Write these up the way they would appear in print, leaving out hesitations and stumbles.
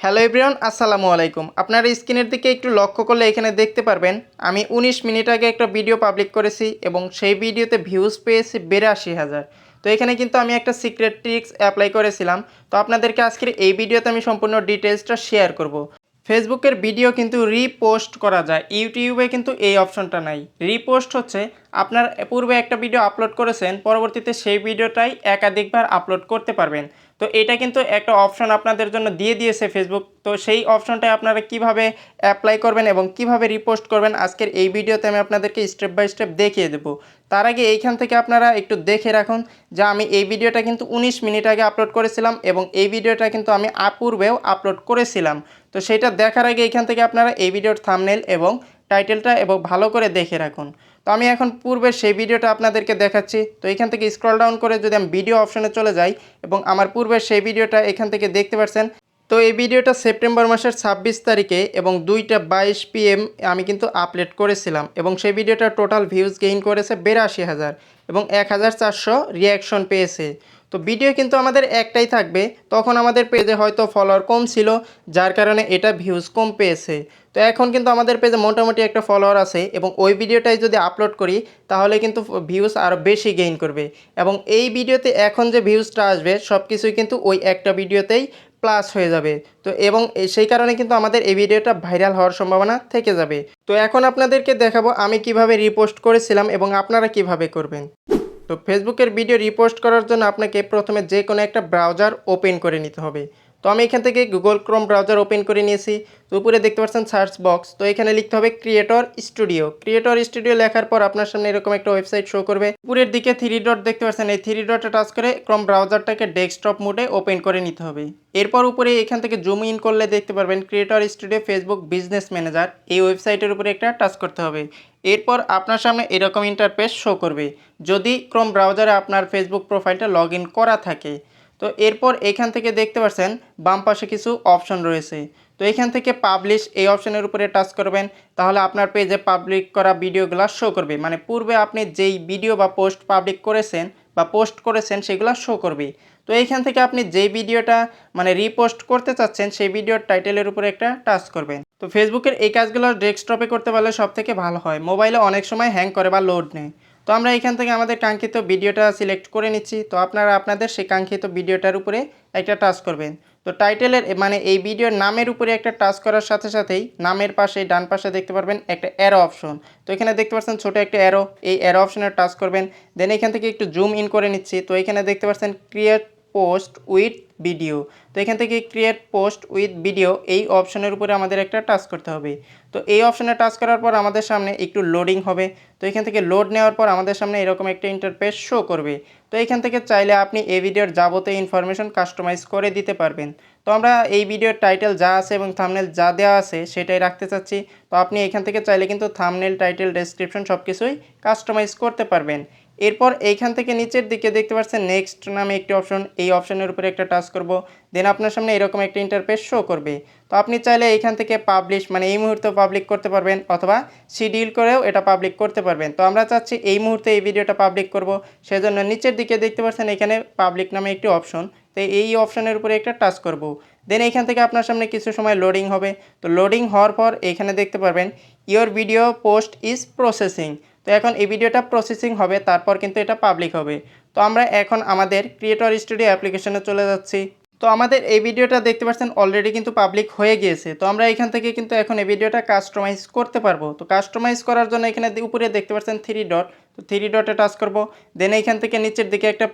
Hello everyone, আসসালামু আলাইকুম। আপনারা স্ক্রিনের দিকে একটু লক্ষ্য করলে এখানে দেখতে পারবেন আমি ১৯ মিনিট আগে একটা ভিডিও পাবলিক করেছি এবং সেই ভিডিওতে ভিউজ পেয়েছি ৮২,০০০। তো এখানে কিন্তু আমি একটা সিক্রেট ট্রিক্স অ্যাপ্লাই করেছিলাম। তো আপনাদেরকে আজকের এই ভিডিওতে আমি সম্পূর্ণ ডিটেলসটা শেয়ার করব। ফেসবুকের ভিডিও কিন্তু রিপোস্ট করা যায়, ইউটিউবে কিন্তু এই অপশনটা নাই। রিপোস্ট হচ্ছে আপনার পূর্বে একটা ভিডিও আপলোড করেছেন, পরবর্তীতে সেই ভিডিওটাই একাধিকবার আপলোড করতে পারবেন। তো এটা কিন্তু একটা অপশন আপনাদের জন্য দিয়ে দিয়েছে ফেসবুক। তো সেই অপশনটাই আপনারা কিভাবে অ্যাপ্লাই করবেন এবং কিভাবে রিপোস্ট করবেন আজকের এই ভিডিওতে আমি আপনাদেরকে স্টেপ বাই স্টেপ দেখিয়ে দেবো। তার আগে এইখান থেকে আপনারা একটু দেখে রাখুন যে আমি এই ভিডিওটা কিন্তু ১৯ মিনিট আগে আপলোড করেছিলাম এবং এই ভিডিওটা কিন্তু আমি পূর্বেও আপলোড করেছিলাম। তো সেটা দেখার আগে এইখান থেকে আপনারা এই ভিডিওর থাম্বনেল এবং টাইটেলটা এবং ভালো করে দেখে রাখুন। তো আমি এখন পূর্বের সেই ভিডিওটা আপনাদেরকে দেখাচ্ছি। তো এখান থেকে স্ক্রল ডাউন করে যদি আমি ভিডিও অপশনে চলে যাই এবং আমার পূর্বের সেই ভিডিওটা এখান থেকে দেখতে পাচ্ছেন। তো এই ভিডিওটা সেপ্টেম্বর মাসের ২৬ তারিখে এবং ২টা ২২ PM আমি কিন্তু আপলোড করেছিলাম এবং সেই ভিডিওটা টোটাল ভিউজ গেইন করেছে ৮২,০০০ এবং ১,৪০০ রিয়াকশন পেয়েছে। তো ভিডিও কিন্তু আমাদের একটাই থাকবে, তখন আমাদের পেজে হয়তো ফলোয়ার কম ছিল, যার কারণে এটা ভিউজ কম পেয়েছে। তো এখন কিন্তু আমাদের পেজে মোটামুটি একটা ফলোয়ার আছে এবং ওই ভিডিওটাই যদি আপলোড করি তাহলে কিন্তু ভিউজ আরও বেশি গেইন করবে এবং এই ভিডিওতে এখন যে ভিউজটা আসবে সব কিছুই কিন্তু ওই একটা ভিডিওতেই প্লাস হয়ে যাবে। তো এবং সেই কারণে কিন্তু আমাদের এই ভিডিওটা ভাইরাল হওয়ার সম্ভাবনা থেকে যাবে। তো এখন আপনাদেরকে দেখাবো আমি কিভাবে রিপোস্ট করেছিলাম এবং আপনারা কিভাবে করবেন। তো ফেসবুকের ভিডিও রিপোস্ট করার জন্য আপনাকে প্রথমে যে কোনো একটা ব্রাউজার ওপেন করে নিতে হবে। তো আমি এখান থেকে গুগল ক্রোম ব্রাউজার ওপেন করে নিয়েছি। তো উপরে দেখতে পাচ্ছেন সার্চ বক্স, তো এখানে লিখতে হবে ক্রিয়েটর স্টুডিও। ক্রিয়েটর স্টুডিও লেখার পর আপনার সামনে এরকম একটা ওয়েবসাইট শো করবে। উপরের দিকে 3 ডট দেখতে পাচ্ছেন, এই 3 ডটে টাচ করে ক্রোম ব্রাউজারটাকে ডেস্কটপ মোডে ওপেন করে নিতে হবে। এরপর উপরে এখান থেকে জুম ইন করলে দেখতে পারবেন creator studio Facebook business manager, এই ওয়েবসাইটের উপরে একটা টাচ করতে হবে। এরপর আপনার সামনে এরকম ইন্টারফেস শো করবে যদি ক্রোম ব্রাউজারে আপনার ফেসবুক প্রোফাইলটা লগ ইন করা থাকে। তো এরপর এখান থেকে দেখতে পাচ্ছেন বাম পাশে কিছু অপশন রয়েছে। তো এখান থেকে পাবলিশ এই অপশনের উপরে টাচ করবেন, তাহলে আপনার পেজে পাবলিক করা ভিডিওগুলো শো করবে, মানে পূর্বে আপনি যেই ভিডিও বা পোস্ট পাবলিক করেছেন বা পোস্ট করেছেন সেগুলো শো করবে। তো এইখান থেকে আপনি যেই ভিডিওটা মানে রিপোস্ট করতে চাচ্ছেন সেই ভিডিওর টাইটেলের উপরে একটা টাচ করবেন। তো ফেসবুকের এই কাজগুলো ডেস্কটপে করতে পারলে সব থেকে ভালো হয়, মোবাইলে অনেক সময় হ্যাং করে বা লোড নেয়। তো আমরা এখান থেকে আমাদের কাঙ্ক্ষিত ভিডিওটা সিলেক্ট করে নিচ্ছি। তো আপনারা আপনাদের সেই কাঙ্ক্ষিত ভিডিওটার উপরে একটা টাচ করবেন। তো টাইটেলের মানে এই ভিডিওর নামের উপরে একটা টাচ করার সাথে সাথেই নামের পাশে ডান পাশে দেখতে পারবেন একটা অ্যারো অপশন। তো এখানে দেখতে পাচ্ছেন ছোটো একটা অ্যারো, এই অ্যারো অপশনে টাচ করবেন। দেন এখান থেকে একটু জুম ইন করে নিচ্ছি। তো এখানে দেখতে পাচ্ছেন ক্রিয়েট পোস্ট উইথ ভিডিও। তো এখান থেকে ক্রিয়েট পোস্ট উইথ ভিডিও এই অপশনের উপরে আমাদের একটা টাচ করতে হবে। তো এই অপশনে টাচ করার পর আমাদের সামনে একটু লোডিং হবে। তো এখান থেকে লোড নেওয়ার পর আমাদের সামনে এরকম একটা ইন্টারফেস শো করবে। তো এখান থেকে চাইলে আপনি এই ভিডিওর যাবতীয় ইনফরমেশন কাস্টমাইজ করে দিতে পারবেন। তো আমরা এই ভিডিওর টাইটেল যা আছে এবং থাম্বনেল যা দেওয়া আছে সেটাই রাখতে চাচ্ছি। তো আপনি এখান থেকে চাইলে কিন্তু থাম্বনেল, টাইটেল, ডেসক্রিপশন সব কিছুই কাস্টমাইজ করতে পারবেন। এরপর এইখান থেকে নিচের দিকে দেখতে পাচ্ছেন নেক্সট নামে একটি অপশন, এই অপশনের উপরে একটা টাচ করব। দেন আপনার সামনে এরকম একটা ইন্টারফেস শো করবে। তো আপনি চাইলে এইখান থেকে পাবলিশ মানে এই মুহূর্তে পাবলিক করতে পারবেন অথবা শিডিউল করেও এটা পাবলিক করতে পারবেন। তো আমরা চাচ্ছি এই মুহূর্তে এই ভিডিওটা পাবলিক করব, সেজন্য নিচের দিকে দেখতে পাচ্ছেন এখানে পাবলিক নামে একটি অপশন, তো এই অপশনের উপরে একটা টাচ করব। দেন এইখান থেকে আপনার সামনে কিছু সময় লোডিং হবে। তো লোডিং হওয়ার পর এইখানে দেখতে পারবেন your video post is processing. তো এখন এই ভিডিওটা প্রসেসিং হবে, তারপর কিন্তু এটা পাবলিক হবে। তো আমরা এখন আমাদের ক্রিয়েটর স্টুডিও অ্যাপ্লিকেশনে চলে যাচ্ছি। তো আমাদের এই ভিডিওটা দেখতে পাচ্ছেন অলরেডি কিন্তু পাবলিক হয়ে গিয়েছে। তো আমরা এখান থেকে কিন্তু এখন এই ভিডিওটা কাস্টমাইজ করতে পারবো। তো কাস্টমাইজ করার জন্য এখানে উপরে দেখতে পাচ্ছেন 3 ডট, তো 3 ডটে টাচ করব। দেন এইখান থেকে নিচের দিকে একটা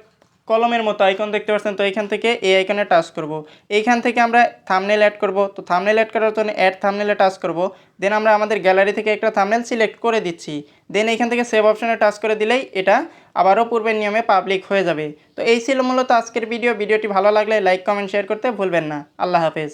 কলমের মতো আইকন দেখতে পাচ্ছেন, তো এখান থেকে এই আইকনে টাচ করব। এইখান থেকে আমরা থাম্বনেল অ্যাড করব। তো থাম্বনেল অ্যাড করার জন্য অ্যাড থাম্বনেলে টাচ করব। দেন আমরা আমাদের গ্যালারি থেকে একটা থাম্বনেল সিলেক্ট করে দিচ্ছি। দেন এইখান থেকে সেভ অপশনে টাচ করে দিলেই এটা আবারও পূর্বের নিয়মে পাবলিক হয়ে যাবে। তো এই ছিল মূলত আজকের ভিডিওটি ভালো লাগলে লাইক, কমেন্ট, শেয়ার করতে ভুলবেন না। আল্লাহ হাফেজ।